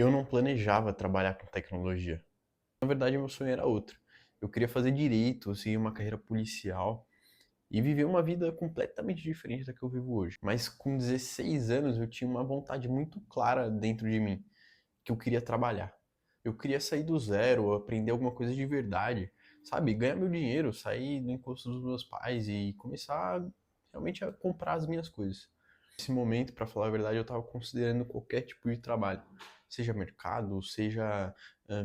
Eu não planejava trabalhar com tecnologia. Na verdade, meu sonho era outro. Eu queria fazer direito, seguir uma carreira policial e viver uma vida completamente diferente da que eu vivo hoje. Mas com 16 anos eu tinha uma vontade muito clara dentro de mim, que eu queria trabalhar. Eu queria sair do zero, aprender alguma coisa de verdade, sabe? Ganhar meu dinheiro, sair do encosto dos meus pais e começar realmente a comprar as minhas coisas. Nesse momento, para falar a verdade, eu estava considerando qualquer tipo de trabalho, seja mercado, seja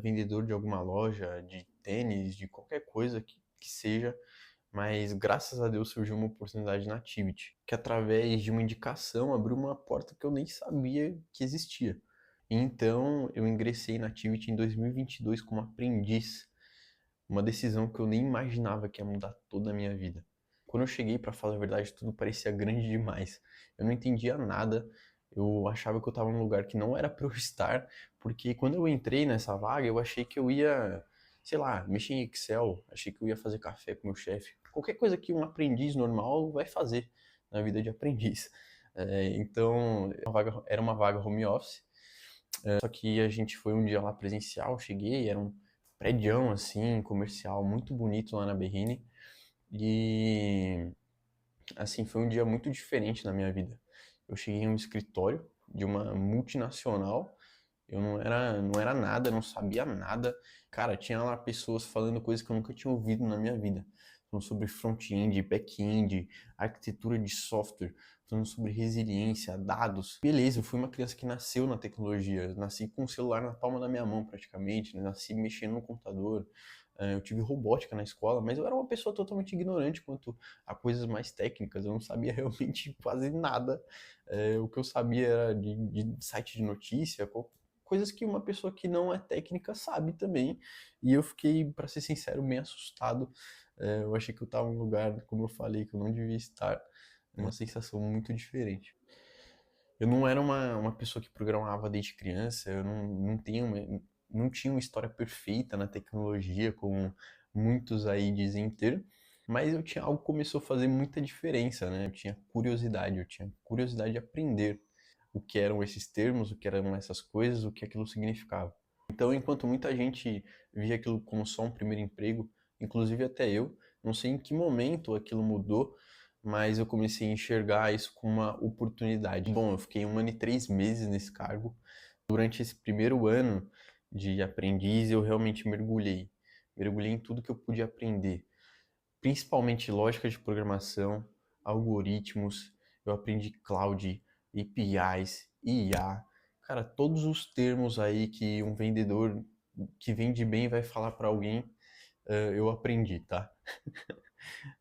vendedor de alguma loja, de tênis, de qualquer coisa que seja, mas graças a Deus surgiu uma oportunidade na Tivity, que através de uma indicação abriu uma porta que eu nem sabia que existia. Então eu ingressei na Tivity em 2022 como aprendiz, uma decisão que eu nem imaginava que ia mudar toda a minha vida. Quando eu cheguei, para falar a verdade, tudo parecia grande demais. Eu não entendia nada, eu achava que eu estava num lugar que não era para eu estar, porque quando eu entrei nessa vaga, eu achei que eu ia, sei lá, mexer em Excel, achei que eu ia fazer café com meu chefe. Qualquer coisa que um aprendiz normal vai fazer na vida de aprendiz. Então, era uma vaga home office, só que a gente foi um dia lá presencial, cheguei, era um prédião assim, comercial, muito bonito lá na Berrine. E assim, foi um dia muito diferente na minha vida. Eu cheguei em um escritório de uma multinacional, eu não era nada, não sabia nada. Cara, tinha lá pessoas falando coisas que eu nunca tinha ouvido na minha vida. Falando sobre front-end, back-end, arquitetura de software, falando sobre resiliência, dados. Beleza, eu fui uma criança que nasceu na tecnologia, nasci com o celular na palma da minha mão praticamente, né? Nasci mexendo no computador. Eu tive robótica na escola, mas eu era uma pessoa totalmente ignorante quanto a coisas mais técnicas. Eu não sabia realmente quase nada. O que eu sabia era de site de notícia, coisas que uma pessoa que não é técnica sabe também. E eu fiquei, para ser sincero, bem assustado. Eu achei que eu estava em um lugar, como eu falei, que eu não devia estar. Uma sensação muito diferente. Eu não era uma pessoa que programava desde criança, eu não tinha uma história perfeita na tecnologia, como muitos aí dizem ter, mas eu tinha algo que começou a fazer muita diferença, né? Eu tinha curiosidade de aprender o que eram esses termos, o que eram essas coisas, o que aquilo significava. Então, enquanto muita gente via aquilo como só um primeiro emprego, inclusive até eu, não sei em que momento aquilo mudou, mas eu comecei a enxergar isso como uma oportunidade. Bom, eu fiquei 1 ano e 3 meses nesse cargo. Durante esse primeiro ano de aprendiz, eu realmente mergulhei. Mergulhei em tudo que eu podia aprender, principalmente lógica de programação, algoritmos. Eu aprendi cloud, APIs, IA. Cara, todos os termos aí que um vendedor que vende bem vai falar para alguém, eu aprendi, tá?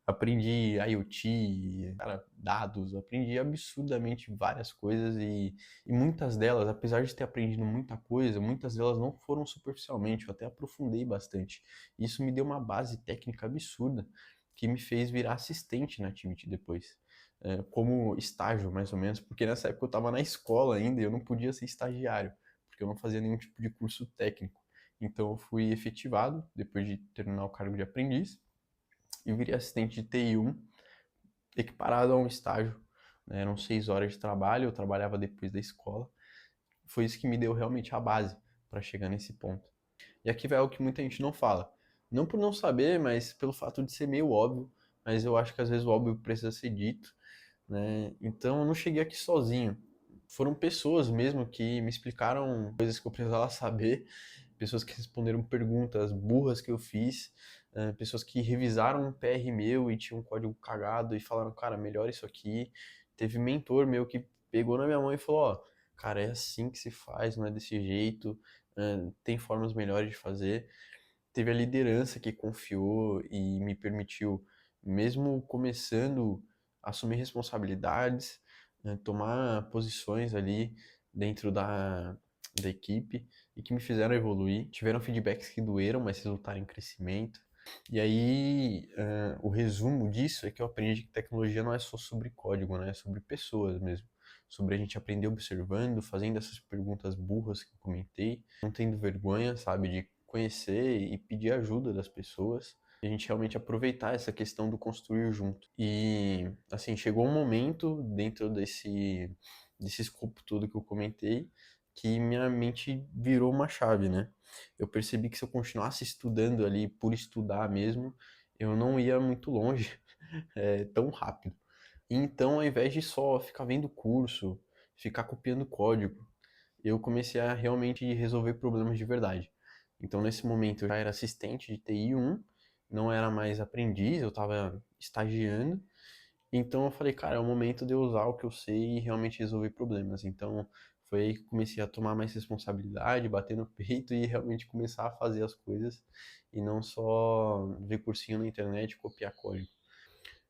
Aprendi IoT, cara, dados, aprendi absurdamente várias coisas e muitas delas, apesar de ter aprendido muita coisa, muitas delas não foram superficialmente, eu até aprofundei bastante. Isso me deu uma base técnica absurda que me fez virar assistente na Activity depois. Como estágio, mais ou menos, porque nessa época eu estava na escola ainda e eu não podia ser estagiário, porque eu não fazia nenhum tipo de curso técnico. Então eu fui efetivado depois de terminar o cargo de aprendiz e virei assistente de TI1, equiparado a um estágio. Né? Eram 6 horas de trabalho, eu trabalhava depois da escola. Foi isso que me deu realmente a base para chegar nesse ponto. E aqui vai algo que muita gente não fala. Não por não saber, mas pelo fato de ser meio óbvio, mas eu acho que às vezes o óbvio precisa ser dito. Né? Então eu não cheguei aqui sozinho. Foram pessoas mesmo que me explicaram coisas que eu precisava saber, pessoas que responderam perguntas burras que eu fiz, pessoas que revisaram um PR meu e tinham um código cagado e falaram, cara, melhora isso aqui. Teve mentor meu que pegou na minha mão e falou, ó, cara, é assim que se faz, não é desse jeito, tem formas melhores de fazer. Teve a liderança que confiou e me permitiu, mesmo começando a assumir responsabilidades, tomar posições ali dentro da equipe e que me fizeram evoluir. Tiveram feedbacks que doeram, mas resultaram em crescimento. E aí, o resumo disso é que eu aprendi que tecnologia não é só sobre código, né? É sobre pessoas mesmo. Sobre a gente aprender observando, fazendo essas perguntas burras que eu comentei, não tendo vergonha, sabe, de conhecer e pedir ajuda das pessoas. E a gente realmente aproveitar essa questão do construir junto. E, assim, chegou um momento dentro desse escopo todo que eu comentei, que minha mente virou uma chave, né? Eu percebi que se eu continuasse estudando ali por estudar mesmo, eu não ia muito longe, tão rápido. Então, ao invés de só ficar vendo curso, ficar copiando código, eu comecei a realmente resolver problemas de verdade. Então, nesse momento, eu já era assistente de TI 1, não era mais aprendiz, eu estava estagiando. Então, eu falei, cara, é o momento de eu usar o que eu sei e realmente resolver problemas. Então, foi aí que eu comecei a tomar mais responsabilidade, bater no peito e realmente começar a fazer as coisas e não só ver cursinho na internet e copiar código.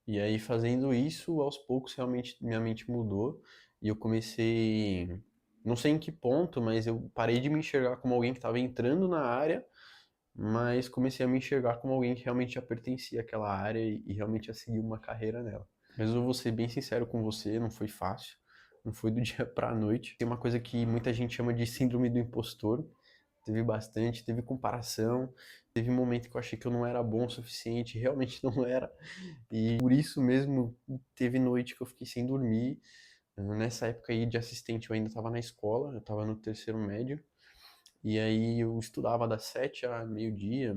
E aí, fazendo isso, aos poucos, realmente minha mente mudou e eu comecei, não sei em que ponto, mas eu parei de me enxergar como alguém que estava entrando na área, mas comecei a me enxergar como alguém que realmente já pertencia àquela área e realmente a seguir uma carreira nela. Mas eu vou ser bem sincero com você, não foi fácil, não foi do dia pra noite. Tem uma coisa que muita gente chama de síndrome do impostor, teve bastante, teve comparação, teve um momento que eu achei que eu não era bom o suficiente, realmente não era. E por isso mesmo, teve noite que eu fiquei sem dormir. Nessa época aí de assistente eu ainda estava na escola, eu estava no terceiro médio. E aí eu estudava das 7 a meio-dia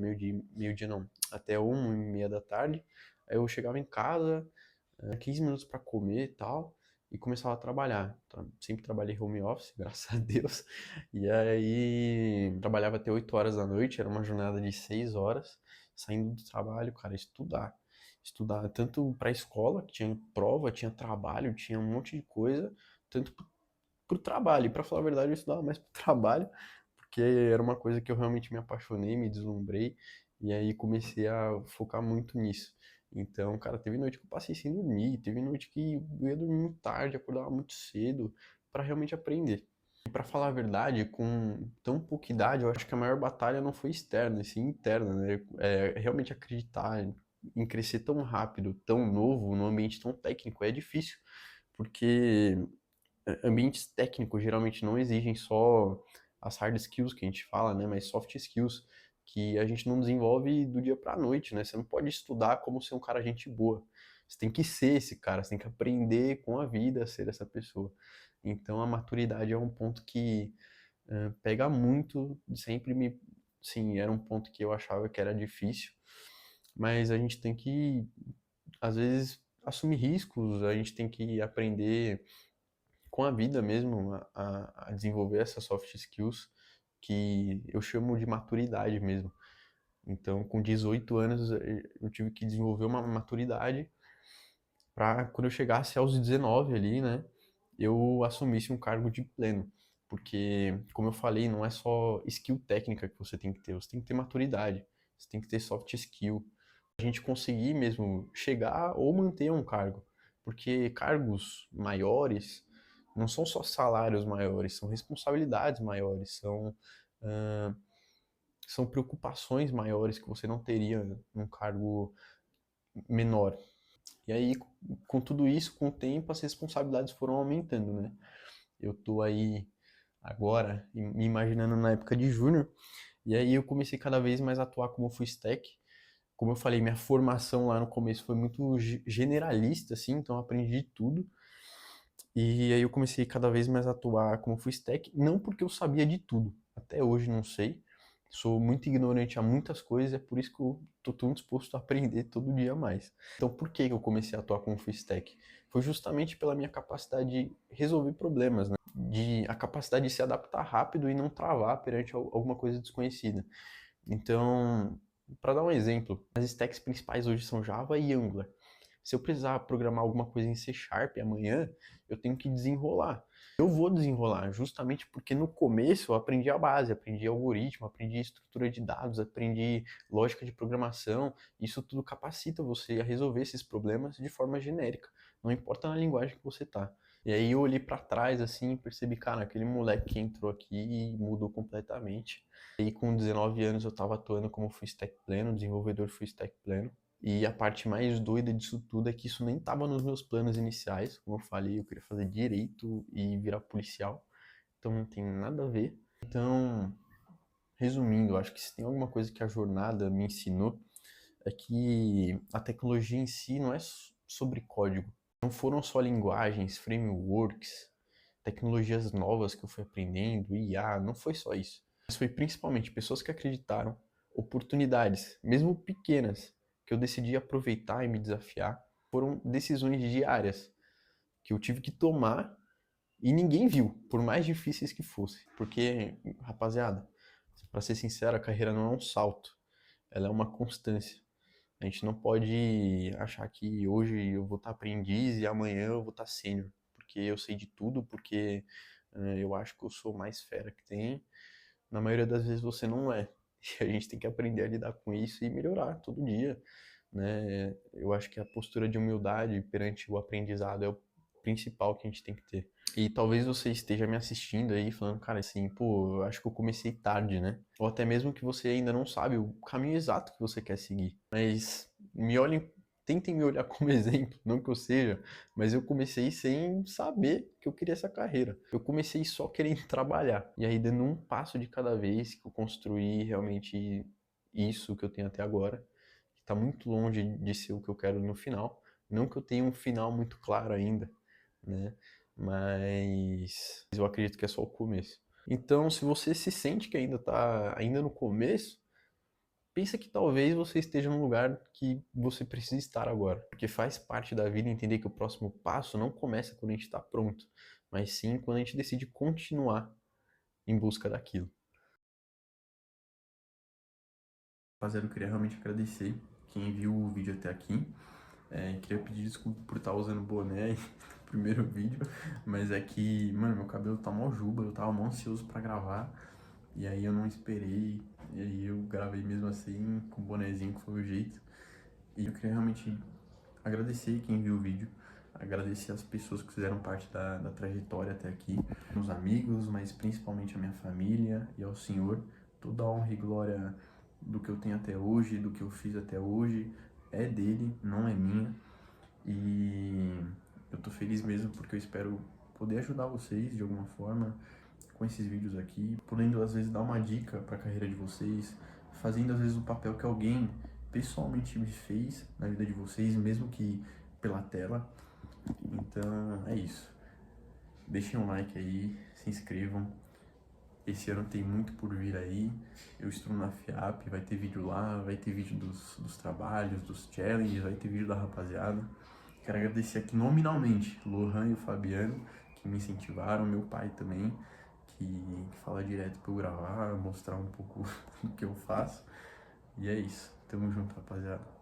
não, até 1h30 da tarde. Aí eu chegava em casa, 15 minutos para comer e tal, e começava a trabalhar. Sempre trabalhei home office, graças a Deus. E aí trabalhava até 8 horas da noite, era uma jornada de 6 horas, saindo do trabalho, cara, estudar. Estudar tanto para a escola, que tinha prova, tinha trabalho, tinha um monte de coisa, tanto pro trabalho. E para falar a verdade, eu estudava mais pro trabalho, porque era uma coisa que eu realmente me apaixonei, me deslumbrei, e aí comecei a focar muito nisso. Então, cara, teve noite que eu passei sem dormir, teve noite que eu ia dormir muito tarde, acordava muito cedo, para realmente aprender. E para falar a verdade, com tão pouca idade, eu acho que a maior batalha não foi externa, e sim interna, né? Realmente acreditar em crescer tão rápido, tão novo, num ambiente tão técnico, é difícil, porque ambientes técnicos geralmente não exigem só as hard skills que a gente fala, né, mas soft skills que a gente não desenvolve do dia para a noite, né? Você não pode estudar como ser um cara gente boa. Você tem que ser esse cara, você tem que aprender com a vida a ser essa pessoa. Então a maturidade é um ponto que pega muito, sempre me, sim, era um ponto que eu achava que era difícil, mas a gente tem que às vezes assumir riscos, a gente tem que aprender com a vida mesmo a desenvolver essas soft skills que eu chamo de maturidade mesmo. Então, com 18 anos, eu tive que desenvolver uma maturidade para quando eu chegasse aos 19 ali, né, eu assumisse um cargo de pleno. Porque, como eu falei, não é só skill técnica que você tem que ter maturidade, você tem que ter soft skill. A gente conseguir mesmo chegar ou manter um cargo. Porque cargos maiores não são só salários maiores, são responsabilidades maiores, uh, são preocupações maiores que você não teria num cargo menor. E aí, com tudo isso, com o tempo, as responsabilidades foram aumentando, né? Eu tô aí agora me imaginando na época de júnior, e aí eu comecei cada vez mais a atuar como full stack. Como eu falei, minha formação lá no começo foi muito generalista, assim, então eu aprendi tudo. E aí eu comecei cada vez mais a atuar como full stack, não porque eu sabia de tudo, até hoje não sei. Sou muito ignorante a muitas coisas, é por isso que eu tô tão disposto a aprender todo dia mais. Então, por que eu comecei a atuar como full stack? Foi justamente pela minha capacidade de resolver problemas, né? A capacidade de se adaptar rápido e não travar perante alguma coisa desconhecida. Então, para dar um exemplo, as stacks principais hoje são Java e Angular. Se eu precisar programar alguma coisa em C Sharp amanhã, eu tenho que desenrolar. Eu vou desenrolar, justamente porque no começo eu aprendi a base, aprendi algoritmo, aprendi estrutura de dados, aprendi lógica de programação. Isso tudo capacita você a resolver esses problemas de forma genérica, não importa na linguagem que você tá. E aí eu olhei para trás assim e percebi, cara, aquele moleque que entrou aqui mudou completamente. E com 19 anos eu estava atuando como full stack pleno, desenvolvedor full stack pleno. E a parte mais doida disso tudo é que isso nem estava nos meus planos iniciais. Como eu falei, eu queria fazer direito e virar policial. Então não tem nada a ver. Então, resumindo, eu acho que se tem alguma coisa que a jornada me ensinou é que a tecnologia em si não é sobre código. Não foram só linguagens, frameworks, tecnologias novas que eu fui aprendendo, IA, não foi só isso. Mas foi principalmente pessoas que acreditaram, oportunidades, mesmo pequenas, que eu decidi aproveitar e me desafiar. Foram decisões diárias que eu tive que tomar e ninguém viu, por mais difíceis que fossem. Porque, rapaziada, para ser sincero, a carreira não é um salto, ela é uma constância. A gente não pode achar que hoje eu vou estar aprendiz e amanhã eu vou estar sênior, porque eu sei de tudo, porque eu acho que eu sou mais fera que tem. Na maioria das vezes você não é. E a gente tem que aprender a lidar com isso e melhorar todo dia, né? Eu acho que a postura de humildade perante o aprendizado é o principal que a gente tem que ter. E talvez você esteja me assistindo aí falando, cara, assim, pô, eu acho que eu comecei tarde, né? Ou até mesmo que você ainda não sabe o caminho exato que você quer seguir. Mas me olhem, tentem me olhar como exemplo, não que eu seja, mas eu comecei sem saber que eu queria essa carreira. Eu comecei só querendo trabalhar. E aí, dando um passo de cada vez, que eu construí realmente isso que eu tenho até agora, que tá muito longe de ser o que eu quero no final. Não que eu tenha um final muito claro ainda, né? Mas eu acredito que é só o começo. Então, se você se sente que ainda está ainda no começo, pensa que talvez você esteja num lugar que você precisa estar agora. Porque faz parte da vida entender que o próximo passo não começa quando a gente está pronto, mas sim quando a gente decide continuar em busca daquilo. Rapaziada, eu queria realmente agradecer quem viu o vídeo até aqui. Queria pedir desculpa por estar usando boné no primeiro vídeo, mas é que, mano, meu cabelo tá mó juba, eu tava mó ansioso pra gravar, e aí eu não esperei, e aí eu gravei mesmo assim, com o bonezinho, que foi o jeito. E eu queria realmente agradecer quem viu o vídeo, agradecer as pessoas que fizeram parte da trajetória até aqui, meus amigos, mas principalmente a minha família e ao Senhor. Toda a honra e glória do que eu tenho até hoje, do que eu fiz até hoje, é dele, não é minha. E eu tô feliz mesmo porque eu espero poder ajudar vocês de alguma forma com esses vídeos aqui, podendo às vezes dar uma dica para a carreira de vocês, fazendo às vezes o papel que alguém pessoalmente me fez na vida de vocês, mesmo que pela tela. Então é isso. Deixem um like aí, se inscrevam. Esse ano tem muito por vir aí. Eu estou na FIAP, vai ter vídeo lá, vai ter vídeo dos trabalhos, dos challenges, vai ter vídeo da rapaziada. Quero agradecer aqui nominalmente Lohan e o Fabiano, que me incentivaram, meu pai também, que fala direto pra eu gravar, mostrar um pouco do que eu faço. E é isso. Tamo junto, rapaziada.